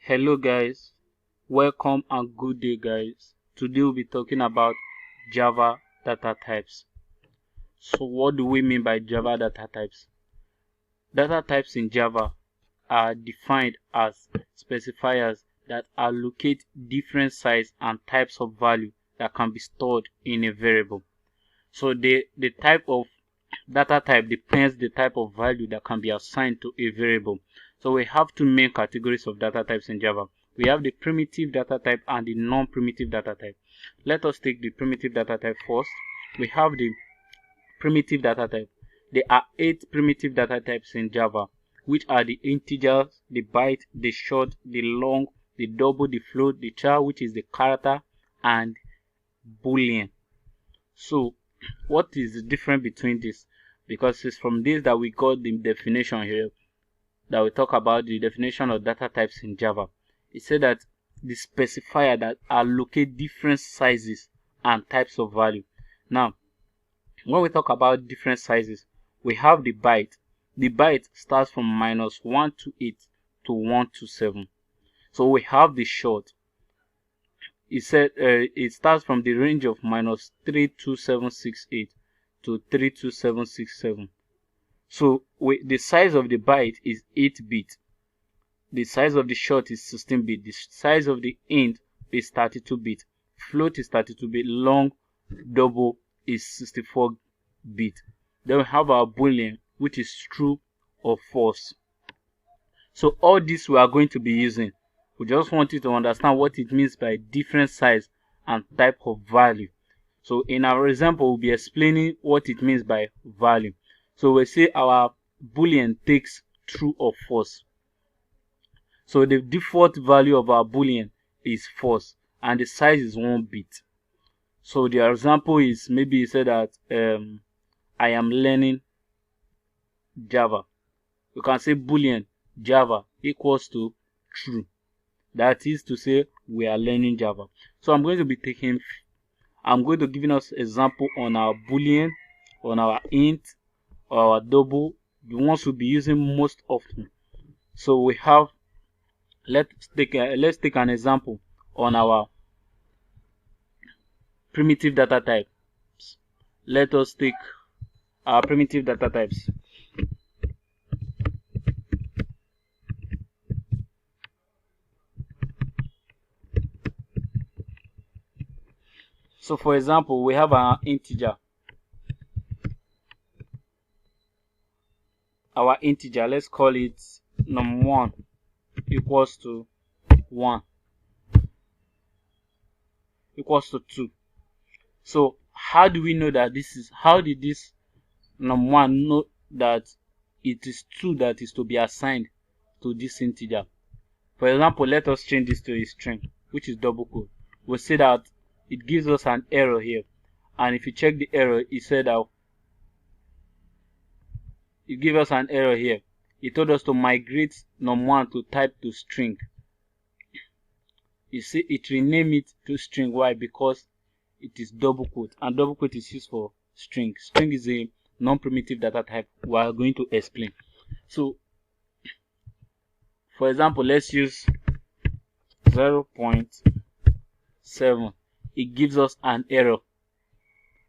Hello guys, welcome and good day guys. Today we'll be talking about Java data types. So what do we mean by Java data types? Data types in Java are defined as specifiers that allocate different size and types of value that can be stored in a variable. So the type of data type depends the type of value that can be assigned to a variable. So we have two main categories of data types in Java. We have the primitive data type and the non-primitive data type. Let us take the primitive data type first. We have the primitive data type. There are 8 primitive data types in Java, which are the integers, the byte, the short, the long, the double, the float, the char, which is the character, and Boolean. So what is the difference between this? Because it's from this that we got the definition here, that we talk about the definition of data types in Java. It said that the specifier that allocate different sizes and types of value. Now, when we talk about different sizes, we have the byte. The byte starts from -128 to 127. So we have the short. It said it starts from the range of -32768 to 32767. So the size of the byte is 8-bit. The size of the short is 16-bit. The size of the int is 32-bit. Float is 32-bit. Long double is 64-bit. Then we have our Boolean, which is true or false. So all this we are going to be using. We just want you to understand what it means by different size and type of value. So in our example, we'll be explaining what it means by value. So we say our Boolean takes true or false. So the default value of our Boolean is false and the size is 1 bit. So the example is, maybe you say that I am learning Java. You can say Boolean Java equals to true. That is to say we are learning Java. So I'm going to be giving us example on our Boolean, on our int, or our double, the ones we'll be using most often. So we have, let's take an example on our primitive data types. Let us take our primitive data types. So for example, we have our integer. Our integer, let's call it num1 equals to 1 equals to 2. So how do we know that how did this num1 know that it is 2 that is to be assigned to this integer? For example, let us change this to a string, which is double quote. We'll see that it gives us an error here, and if you check the error, it said that it gave us an error here. It told us to migrate num1 to type to string. You see, it renamed it to string. Why? Because it is double quote, and double quote is used for string. String is a non-primitive data type we are going to explain. So for example, let's use 0.7. It gives us an error.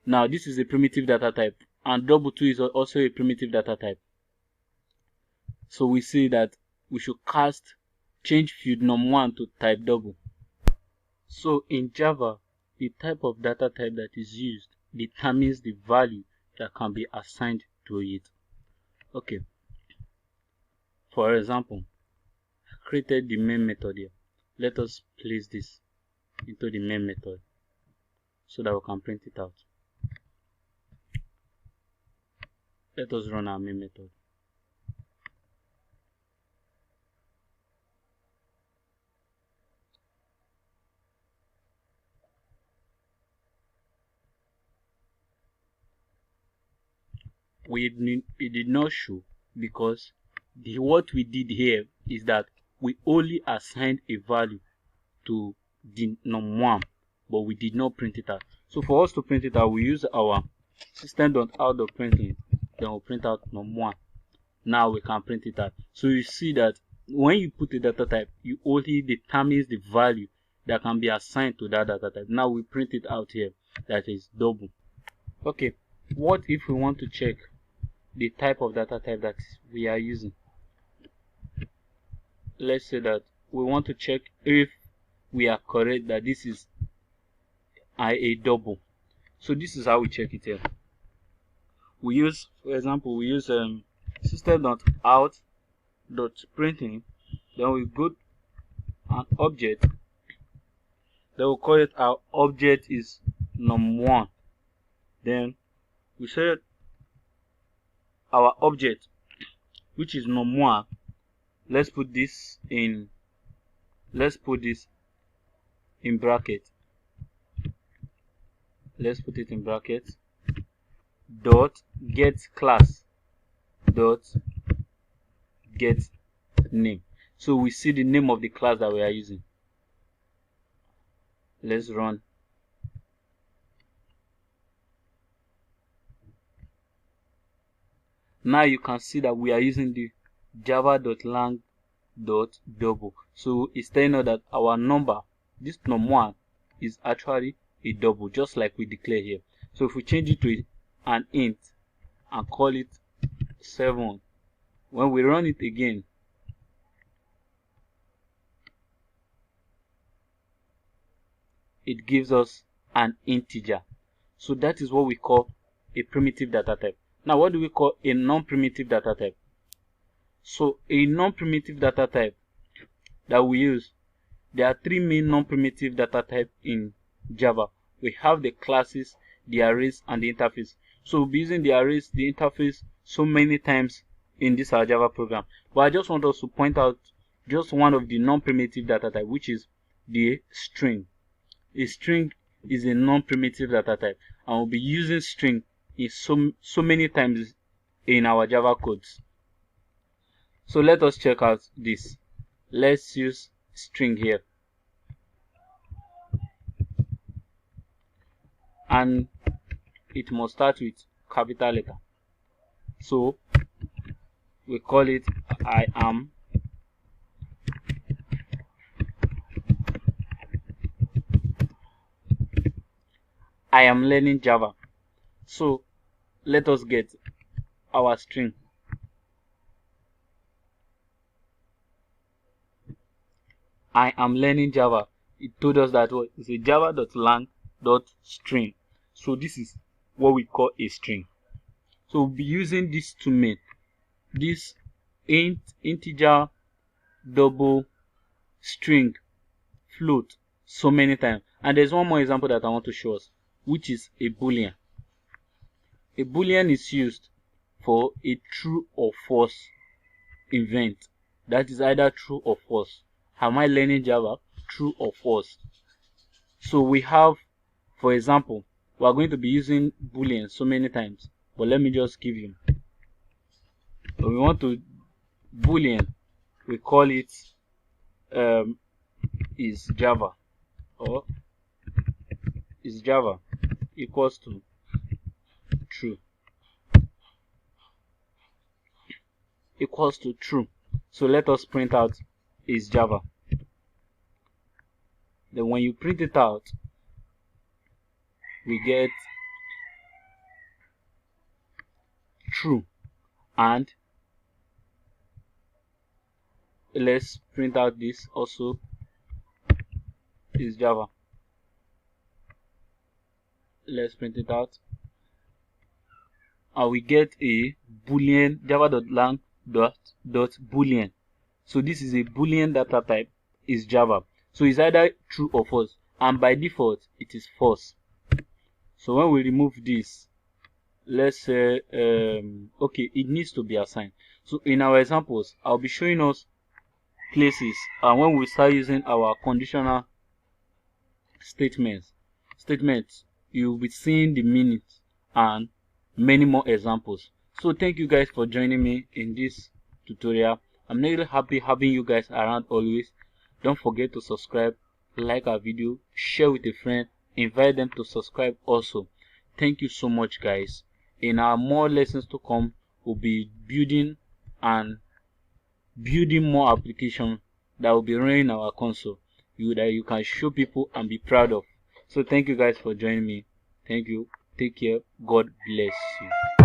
Now this is a primitive data type, and double 2 is also a primitive data type. So we see that we should change field num1 to type double. So in Java, the type of data type that is used determines the value that can be assigned to it. Okay. For example, I created the main method here. Let us place this into the main method so that we can print it out. Let us run our main method. It did not show because what we did here is that we only assigned a value to the num1, but we did not print it out. So for us to print it out, we use our system.out.println, then we'll print out num1. Now we can print it out. So you see that when you put a data type, you only determines the value that can be assigned to that data type. Now we print it out here, that is double. Okay, what if we want to check the type of data type that we are using? Let's say that we want to check if we are correct that this is a double. So this is how we check it here. We use, for example, we use system.out.printing, then we go an object, then we'll call it our object is num1. Then we say our object, which is num1, let's put this in bracket. Let's put it in brackets. Dot get class dot get name. So we see the name of the class that we are using. Let's run. Now you can see that we are using the java.lang.double. So it's telling us that our number, this num1, is actually a double, just like we declare here. So if we change it to an int and call it 7, when we run it again, it gives us an integer. So that is what we call a primitive data type. Now what do we call a non-primitive data type? So a non-primitive data type that we use, there are three main non-primitive data types in Java. We have the classes, the arrays, and the interface. So we'll be using the arrays, the interface so many times in this our Java program. But I just want us to point out just one of the non-primitive data type, which is the string. A string is a non-primitive data type, and we'll be using string in so many times in our Java codes. So let us check out this. Let's use string here, and it must start with capital letter. So we call it I am learning Java. So let us get our string. I am learning Java. It told us that what is a java.lang.string. So this is what we call a string. So we'll be using this to make this integer, double, string, float so many times. And there's one more example that I want to show us, which is a Boolean. A Boolean is used for a true or false event. That is either true or false. Am I learning Java? True or false? So we have, for example, we are going to be using Boolean so many times. But let me just give you. So we want to Boolean. We call it is Java, or is Java equals to true, equals to true. So let us print out is Java. Then when you print it out, we get true. And let's print out this also is Java. Let's print it out, and we get a Boolean, java.lang.boolean. So this is a Boolean data type, is Java. So it's either true or false, and by default it is false. So when we remove this, let's say okay, it needs to be assigned. So in our examples, I'll be showing us places, and when we start using our conditional statements, you'll be seeing the meanings and many more examples. So thank you guys for joining me in this tutorial. I'm really happy having you guys around always. Don't forget to subscribe, like our video, share with a friend, invite them to subscribe also. Thank you so much guys. In our more lessons to come, we'll be building and building more applications that will be running our console that you can show people and be proud of. So thank you guys for joining me. Thank you. Take care. God bless you.